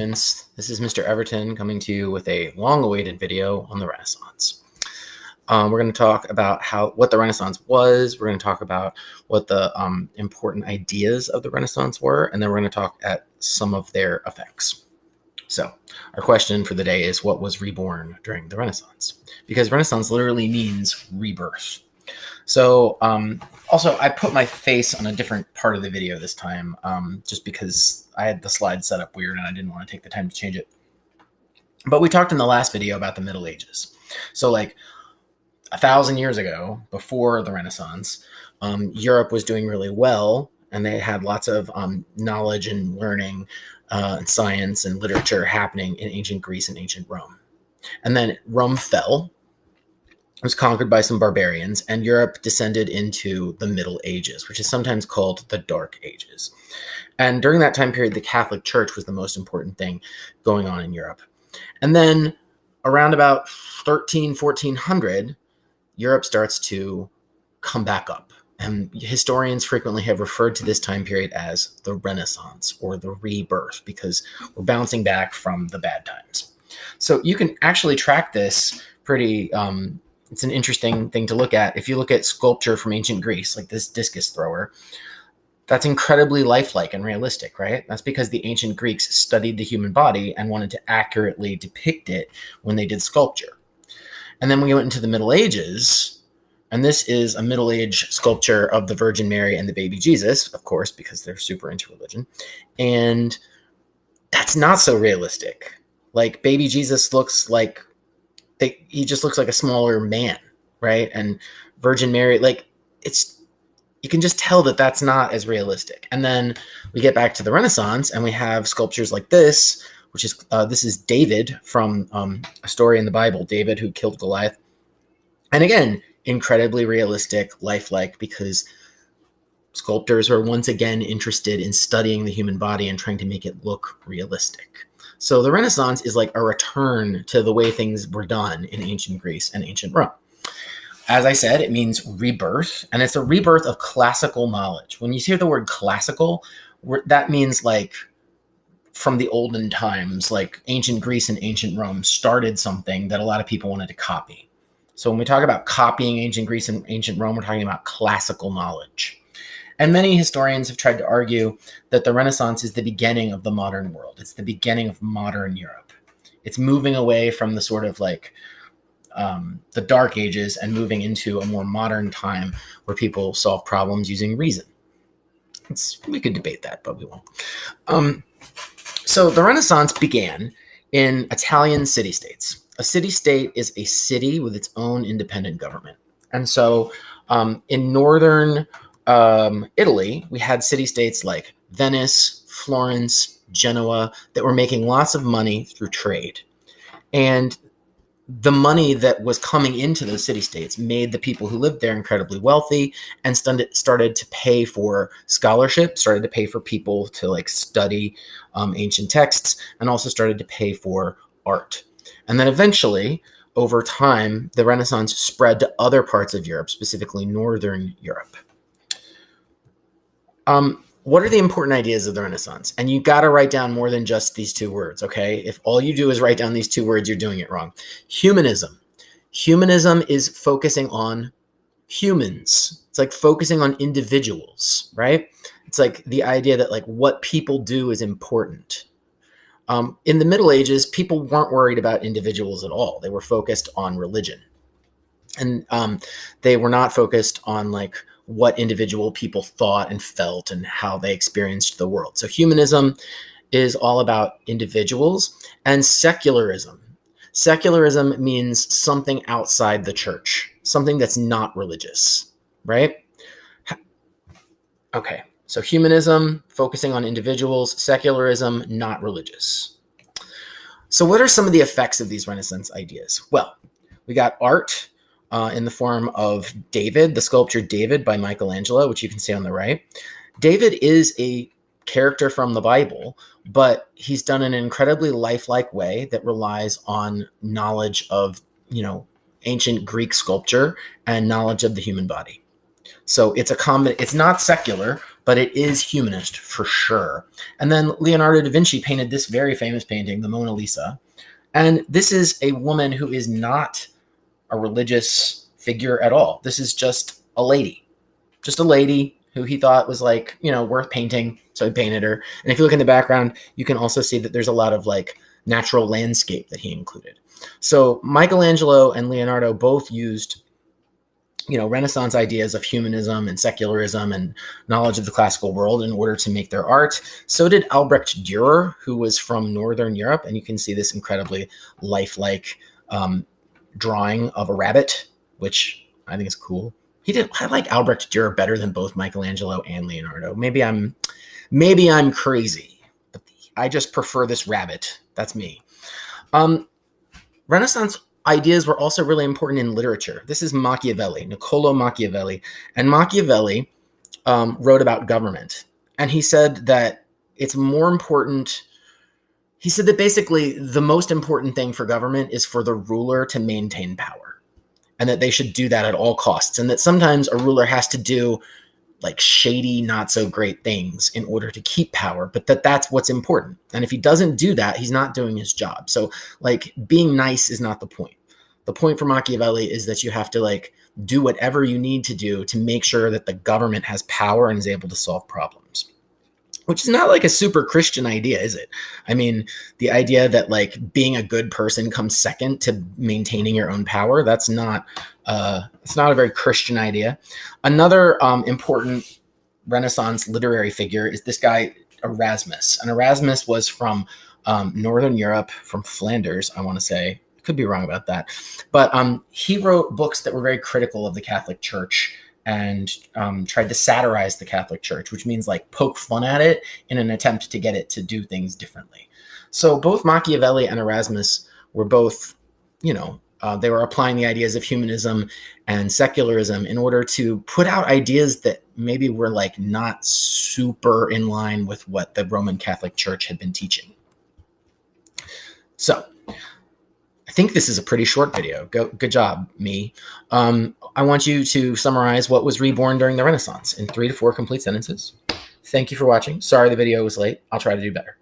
This is Mr. Everton coming to you with a long-awaited video on the Renaissance. We're going to talk about what the Renaissance was. We're going to talk about what the important ideas of the Renaissance were, and then we're going to talk at some of their effects. So our question for the day is, what was reborn during the Renaissance? Because Renaissance literally means rebirth. So also, I put my face on a different part of the video this time, just because I had the slide set up weird and I didn't want to take the time to change it. But we talked in the last video about the Middle Ages. So like 1,000 years ago, before the Renaissance, Europe was doing really well, and they had lots of knowledge and learning and science and literature happening in ancient Greece and ancient Rome. And then Rome fell. It was conquered by some barbarians, and Europe descended into the Middle Ages, which is sometimes called the Dark Ages. And during that time period, the Catholic Church was the most important thing going on in Europe. And then around about 1400, Europe starts to come back up. And historians frequently have referred to this time period as the Renaissance or the rebirth, because we're bouncing back from the bad times. So you can actually track this pretty... it's an interesting thing to look at. If you look at sculpture from ancient Greece, like this discus thrower, that's incredibly lifelike and realistic, right? That's because the ancient Greeks studied the human body and wanted to accurately depict it when they did sculpture. And then we went into the Middle Ages, and this is a Middle Age sculpture of the Virgin Mary and the baby Jesus, of course, because they're super into religion. And that's not so realistic. Like, baby Jesus looks like he just looks like a smaller man, right? And Virgin Mary, like, you can just tell that that's not as realistic. And then we get back to the Renaissance, and we have sculptures like this, which is this is David from a story in the Bible, David who killed Goliath. And again, incredibly realistic, lifelike, because sculptors are once again interested in studying the human body and trying to make it look realistic. So the Renaissance is like a return to the way things were done in ancient Greece and ancient Rome. As I said, it means rebirth, and it's a rebirth of classical knowledge. When you hear the word classical, that means like from the olden times, like ancient Greece and ancient Rome started something that a lot of people wanted to copy. So when we talk about copying ancient Greece and ancient Rome, we're talking about classical knowledge. And many historians have tried to argue that the Renaissance is the beginning of the modern world. It's the beginning of modern Europe. It's moving away from the sort of like the Dark Ages and moving into a more modern time where people solve problems using reason. We could debate that, but we won't. So the Renaissance began in Italian city-states. A city-state is a city with its own independent government. And so in northern Italy, we had city-states like Venice, Florence, Genoa that were making lots of money through trade. And the money that was coming into those city-states made the people who lived there incredibly wealthy, and started to pay for scholarship, started to pay for people to like study ancient texts, and also started to pay for art. And then eventually, over time, the Renaissance spread to other parts of Europe, specifically Northern Europe. What are the important ideas of the Renaissance? And you got to write down more than just these two words, okay? If all you do is write down these two words, you're doing it wrong. Humanism. Humanism is focusing on humans. It's like focusing on individuals, right? It's like the idea that like what people do is important. In the Middle Ages, people weren't worried about individuals at all. They were focused on religion. And they were not focused on like what individual people thought and felt and how they experienced the world. So humanism is all about individuals. And secularism. Secularism means something outside the church, something that's not religious, right? Okay, so humanism, focusing on individuals, secularism, not religious. So what are some of the effects of these Renaissance ideas? Well, we got art, in the form of David, the sculpture David by Michelangelo, which you can see on the right. David is a character from the Bible, but he's done in an incredibly lifelike way that relies on knowledge of, ancient Greek sculpture and knowledge of the human body. So it's it's not secular, but it is humanist for sure. And then Leonardo da Vinci painted this very famous painting, the Mona Lisa. And this is a woman who is not a religious figure at all. This is just a lady who he thought was like, worth painting. So he painted her. And if you look in the background, you can also see that there's a lot of like natural landscape that he included. So Michelangelo and Leonardo both used, Renaissance ideas of humanism and secularism and knowledge of the classical world in order to make their art. So did Albrecht Dürer, who was from Northern Europe. And you can see this incredibly lifelike drawing of a rabbit, which I think is cool. I like Albrecht Dürer better than both Michelangelo and Leonardo. Maybe I'm crazy, but I just prefer this rabbit. That's me. Renaissance ideas were also really important in literature. This is Machiavelli, Niccolò Machiavelli. And Machiavelli wrote about government. And he said that it's more important. He said that basically the most important thing for government is for the ruler to maintain power, and that they should do that at all costs. And that sometimes a ruler has to do like shady, not so great things in order to keep power, but that's what's important. And if he doesn't do that, he's not doing his job. So like being nice is not the point. The point for Machiavelli is that you have to like do whatever you need to do to make sure that the government has power and is able to solve problems, which is not like a super Christian idea, is it? I mean, the idea that like being a good person comes second to maintaining your own power, it's not a very Christian idea. Another important Renaissance literary figure is this guy, Erasmus. And Erasmus was from Northern Europe, from Flanders, I want to say. I could be wrong about that. But he wrote books that were very critical of the Catholic Church and tried to satirize the Catholic Church, which means like poke fun at it in an attempt to get it to do things differently. So both Machiavelli and Erasmus were both, they were applying the ideas of humanism and secularism in order to put out ideas that maybe were like not super in line with what the Roman Catholic Church had been teaching. So I think this is a pretty short video. Good job, me. I want you to summarize what was reborn during the Renaissance in 3 to 4 complete sentences. Thank you for watching. Sorry the video was late. I'll try to do better.